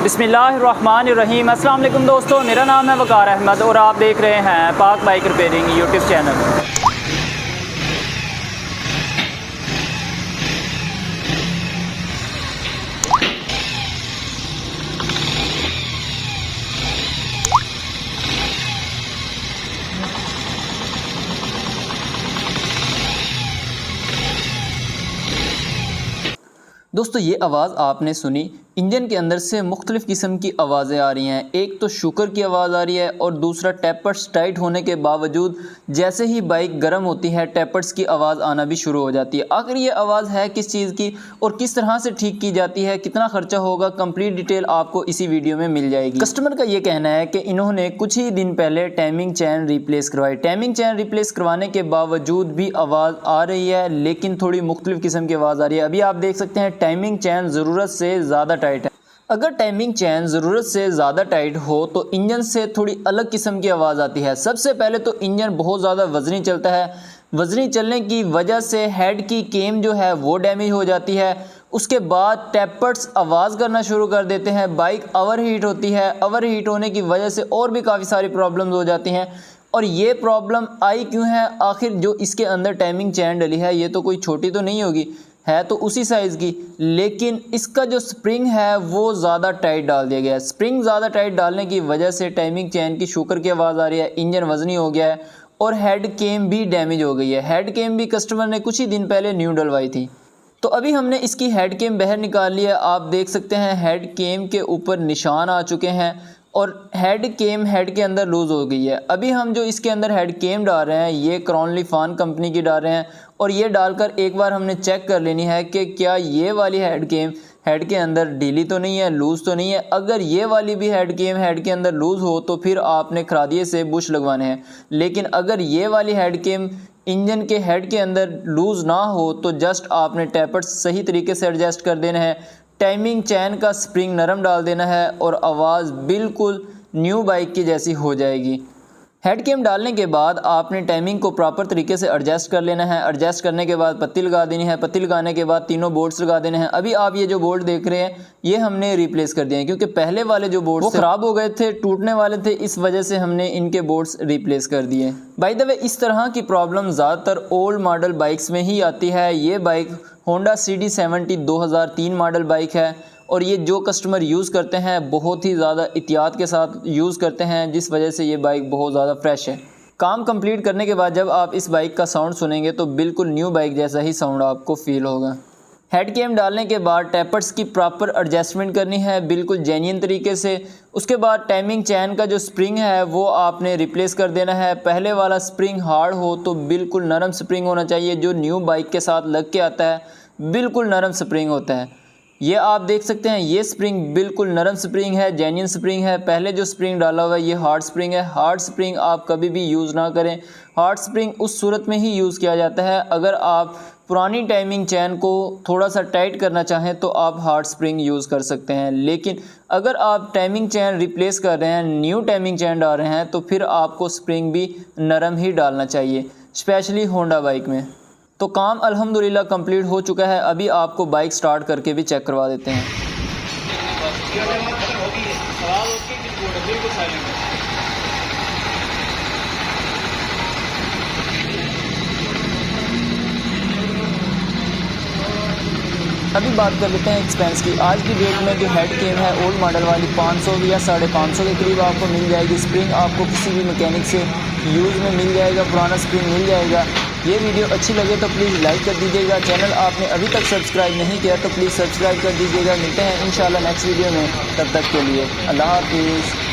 बिस्मिल्लाहिर्रहमानिर्रहीम। अस्सलाम वालेकुम दोस्तों, मेरा नाम है वकार अहमद और आप देख रहे हैं पाक बाइक रिपेयरिंग यूट्यूब चैनल। दोस्तों ये आवाज़ आपने सुनी, इंजन के अंदर से मुख्तलिफ़ किस्म की आवाज़ें आ रही हैं। एक तो शुकर की आवाज़ आ रही है और दूसरा टैपर्स टाइट होने के बावजूद जैसे ही बाइक गर्म होती है टैपर्स की आवाज़ आना भी शुरू हो जाती है। आखिर ये आवाज़ है किस चीज़ की और किस तरह से ठीक की जाती है, कितना ख़र्चा होगा, कंप्लीट डिटेल आपको इसी वीडियो में मिल जाएगी। कस्टमर का ये कहना है कि इन्होंने कुछ ही दिन पहले टाइमिंग चैन रिप्लेस करवाई। टाइमिंग चैन रिप्लेस करवाने के बावजूद भी आवाज़ आ रही है, लेकिन थोड़ी मुख्तलिफ़ किस्म की आवाज़ आ रही है। अभी आप देख सकते हैं टाइमिंग चैन ज़रूरत से ज़्यादा टाइट है। अगर टाइमिंग चैन ज़रूरत से ज़्यादा टाइट हो तो इंजन से थोड़ी अलग किस्म की आवाज़ आती है। सबसे पहले तो इंजन बहुत ज़्यादा वज़नी चलता है। वज़नी चलने की वजह से हेड की केम जो है वो डैमेज हो जाती है। उसके बाद टैपर्स आवाज़ करना शुरू कर देते हैं। बाइक ओवर हीट होती है। ओवर हीट होने की वजह से और भी काफ़ी सारी प्रॉब्लम्स हो जाती हैं। और ये प्रॉब्लम आई क्यों है? आखिर जो इसके अंदर टाइमिंग चैन डली है ये तो कोई छोटी तो नहीं होगी, है तो उसी साइज़ की, लेकिन इसका जो स्प्रिंग है वो ज़्यादा टाइट डाल दिया गया है। स्प्रिंग ज़्यादा टाइट डालने की वजह से टाइमिंग चैन की शुकर की आवाज़ आ रही है, इंजन वज़नी हो गया है और हेड केम भी डैमेज हो गई है। हेड केम भी कस्टमर ने कुछ ही दिन पहले न्यू डलवाई थी। तो अभी हमने इसकी हेड केम बाहर निकाल लिया। आप देख सकते हैं हेड केम के ऊपर निशान आ चुके हैं और हेड केम हेड के अंदर लूज़ हो गई है। अभी हम जो इसके अंदर हेड केम डाल रहे हैं ये क्रॉनली फान कंपनी की डाल रहे हैं और ये डालकर एक बार हमने चेक कर लेनी है कि क्या ये वाली हेड केम हेड के अंदर ढीली तो नहीं है, लूज़ तो नहीं है। अगर ये वाली भी हेड केम हेड के अंदर लूज़ हो तो फिर आपने खरादिए से बुश लगवाने हैं। लेकिन अगर ये वाली हेड केम इंजन के हेड के अंदर लूज़ ना हो तो जस्ट आपने टैपर्स सही तरीके से एडजस्ट कर देना है, टाइमिंग चैन का स्प्रिंग नरम डाल देना है और आवाज़ बिल्कुल न्यू बाइक की जैसी हो जाएगी। हेड केम डालने के बाद आपने टाइमिंग को प्रॉपर तरीके से एडजस्ट कर लेना है। एडजस्ट करने के बाद पत्ती लगा देनी है। पत्ती लगाने के बाद तीनों बोल्ट्स लगा देने हैं। अभी आप ये जो बोल्ट देख रहे हैं ये हमने रिप्लेस कर दिए हैं क्योंकि पहले वाले जो बोल्ट्स ख़राब हो गए थे, टूटने वाले थे, इस वजह से हमने इनके बोल्ट्स रिप्लेस कर दिए। बाय द वे इस तरह की प्रॉब्लम ज़्यादातर ओल्ड मॉडल बाइक्स में ही आती है। ये bike Honda CD70 2003 model bike है और ये जो कस्टमर यूज़ करते हैं बहुत ही ज़्यादा एहतियात के साथ यूज़ करते हैं, जिस वजह से ये बाइक बहुत ज़्यादा फ्रेश है। काम कंप्लीट करने के बाद जब आप इस बाइक का साउंड सुनेंगे तो बिल्कुल न्यू बाइक जैसा ही साउंड आपको फील होगा। हेड केम डालने के बाद टैपर्स की प्रॉपर एडजस्टमेंट करनी है बिल्कुल जेन्युइन तरीके से। उसके बाद टाइमिंग चैन का जो स्प्रिंग है वो आपने रिप्लेस कर देना है। पहले वाला स्प्रिंग हार्ड हो तो बिल्कुल नरम स्प्रिंग होना चाहिए। जो न्यू बाइक के साथ लग के आता है बिल्कुल नरम स्प्रिंग होता है। ये आप देख सकते हैं ये स्प्रिंग बिल्कुल नरम स्प्रिंग है, जेन्युइन स्प्रिंग है। पहले जो स्प्रिंग डाला हुआ है ये हार्ड स्प्रिंग है। हार्ड स्प्रिंग आप कभी भी यूज़ ना करें। हार्ड स्प्रिंग उस सूरत में ही यूज़ किया जाता है अगर आप पुरानी टाइमिंग चैन को थोड़ा सा टाइट करना चाहें तो आप हार्ड स्प्रिंग यूज़ कर सकते हैं। लेकिन अगर आप टाइमिंग चैन रिप्लेस कर रहे हैं, न्यू टाइमिंग चैन डाल रहे हैं तो फिर आपको स्प्रिंग भी नरम ही डालना चाहिए, स्पेशली होंडा बाइक में। तो काम अल्हम्दुलिल्लाह कंप्लीट हो चुका है। अभी आपको बाइक स्टार्ट करके भी चेक करवा देते हैं। अभी बात कर लेते हैं एक्सपेंस की। आज की डेट में जो हेड केम है ओल्ड मॉडल वाली 500 या 550 के करीब आपको मिल जाएगी। स्प्रिंग आपको किसी भी मैकेनिक से यूज़ में मिल जाएगा, पुराना स्प्रिंग मिल जाएगा। ये वीडियो अच्छी लगे तो प्लीज़ लाइक कर दीजिएगा। चैनल आपने अभी तक सब्सक्राइब नहीं किया तो प्लीज़ सब्सक्राइब कर दीजिएगा। मिलते हैं इंशाल्लाह नेक्स्ट वीडियो में, तब तक के लिए अल्लाह हाफिज़।